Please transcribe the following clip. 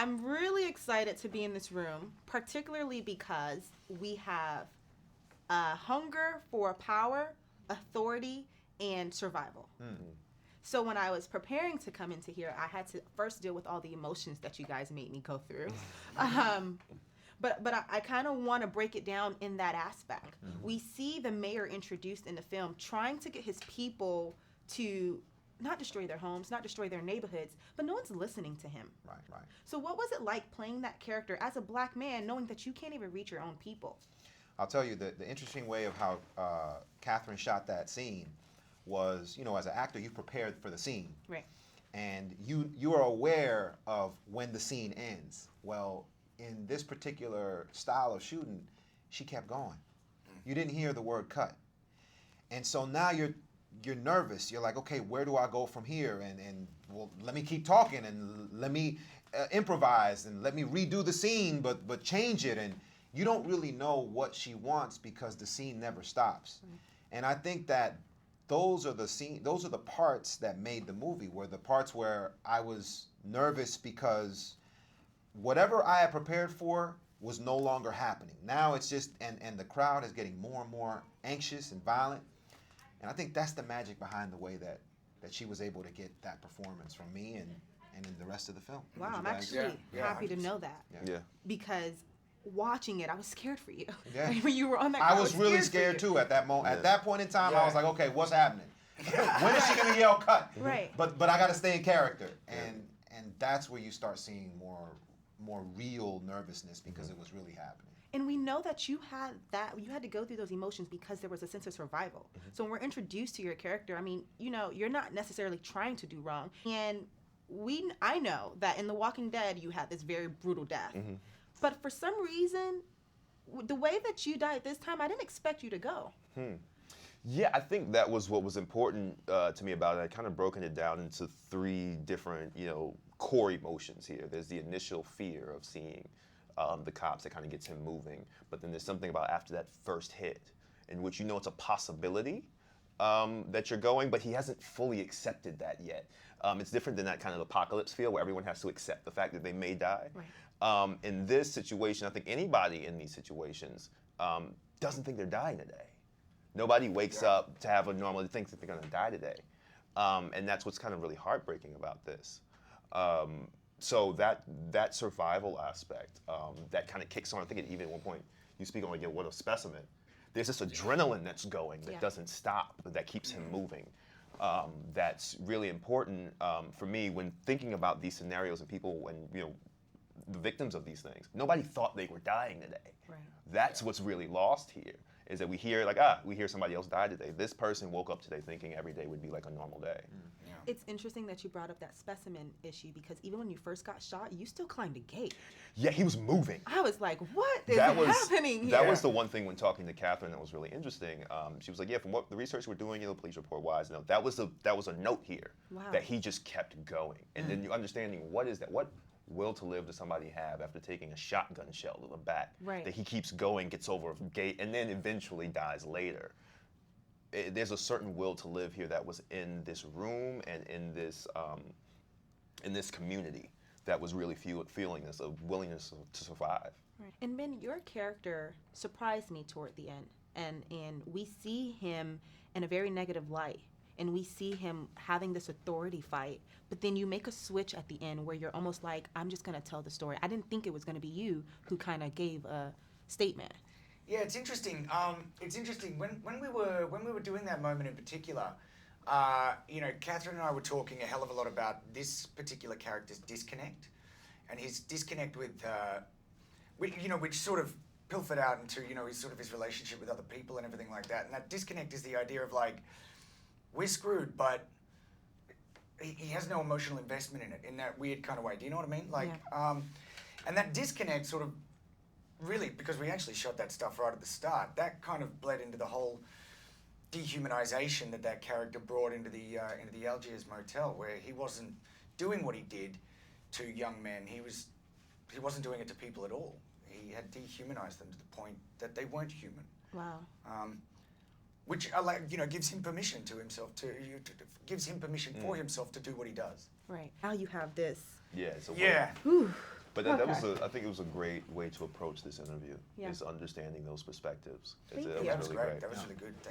I'm really excited to be in this room, particularly because we have hunger for power, authority, and survival. So when I was preparing to come into here, I had to first deal with all the emotions that you guys made me go through. But I kind of want to break it down in that aspect. We see the mayor introduced in the film trying to get his people to not destroy their homes, not destroy their neighborhoods, but no one's listening to him. Right. So what was it like playing that character as a black man, knowing that you can't even reach your own people? I'll tell you, the interesting way of how Catherine shot that scene was, as an actor, you prepared for the scene. Right. And you are aware of when the scene ends. Well, in this particular style of shooting, she kept going. You didn't hear the word cut. And so now you're nervous. You're like, okay, where do I go from here? And well, let me keep talking and let me improvise and let me redo the scene, but change it. And you don't really know what she wants because the scene never stops. And I think that those are the parts that made the movie, were the parts where I was nervous because whatever I had prepared for was no longer happening. Now it's just, and the crowd is getting more and more anxious and violent. And I think that's the magic behind the way that she was able to get that performance from me and in the rest of the film. Wow, I'm actually happy to know that. Yeah. Because watching it, I was scared for you. Yeah. When you were on that, I was really scared too at that moment. At that point in time, I was like, okay, what's happening? When is she gonna yell cut? Right. But I gotta stay in character. And that's where you start seeing more real nervousness because it was really happening. And we know that you had to go through those emotions because there was a sense of survival. So when we're introduced to your character, I mean, you're not necessarily trying to do wrong. And I know that in The Walking Dead, you had this very brutal death. But for some reason, the way that you died this time, I didn't expect you to go. Yeah, I think that was what was important to me about it. I kind of broken it down into 3 different, core emotions here. There's the initial fear of seeing the cops that kind of gets him moving. But then there's something about after that first hit in which it's a possibility that you're going, but he hasn't fully accepted that yet. It's different than that kind of apocalypse feel where everyone has to accept the fact that they may die. Right. In this situation, I think anybody in these situations doesn't think they're dying today. Nobody wakes up to have a normal, thinks that they're going to die today. And that's what's kind of really heartbreaking about this. So that survival aspect, that kind of kicks on. I think even at one point, you speak on like, what a specimen. There's this adrenaline that's going that doesn't stop, that keeps him moving. That's really important for me when thinking about these scenarios and people and the victims of these things. Nobody thought they were dying today. Right. That's what's really lost here, is that we hear somebody else died today. This person woke up today thinking every day would be like a normal day. It's interesting that you brought up that specimen issue because even when you first got shot, you still climbed a gate. Yeah, he was moving. I was like, what is happening here? That was the one thing when talking to Catherine that was really interesting. She was like, yeah, from what the research we're doing, police report wise, that was a note here that he just kept going. And then you understanding what is that? What will to live does somebody have after taking a shotgun shell to the back? Right. That he keeps going, gets over a gate, and then eventually dies later. There's a certain will to live here that was in this room and in this community that was really feeling this, a willingness to survive. Right. And Ben, your character surprised me toward the end. And we see him in a very negative light. And we see him having this authority fight. But then you make a switch at the end where you're almost like, I'm just going to tell the story. I didn't think it was going to be you who kind of gave a statement. Yeah, it's interesting. It's interesting when we were doing that moment in particular. Catherine and I were talking a hell of a lot about this particular character's disconnect, and his disconnect with, which sort of pilfered out into his relationship with other people and everything like that. And that disconnect is the idea of like, we're screwed, but he has no emotional investment in it in that weird kind of way. Do you know what I mean? Like, and that disconnect sort of. Really, because we actually shot that stuff right at the start, that kind of bled into the whole dehumanization that character brought into the Algiers motel, where he wasn't doing what he did to young men. He wasn't doing it to people at all. He had dehumanized them to the point that they weren't human. Wow. Which gives him permission gives him permission for himself to do what he does. Right. Now you have this. Yeah, it's a yeah. Whew. But that was Okay. I think it was a great way to approach this interview. Yeah. Is understanding those perspectives. Thank That you. was Yeah, that was really great. That was really good. Thank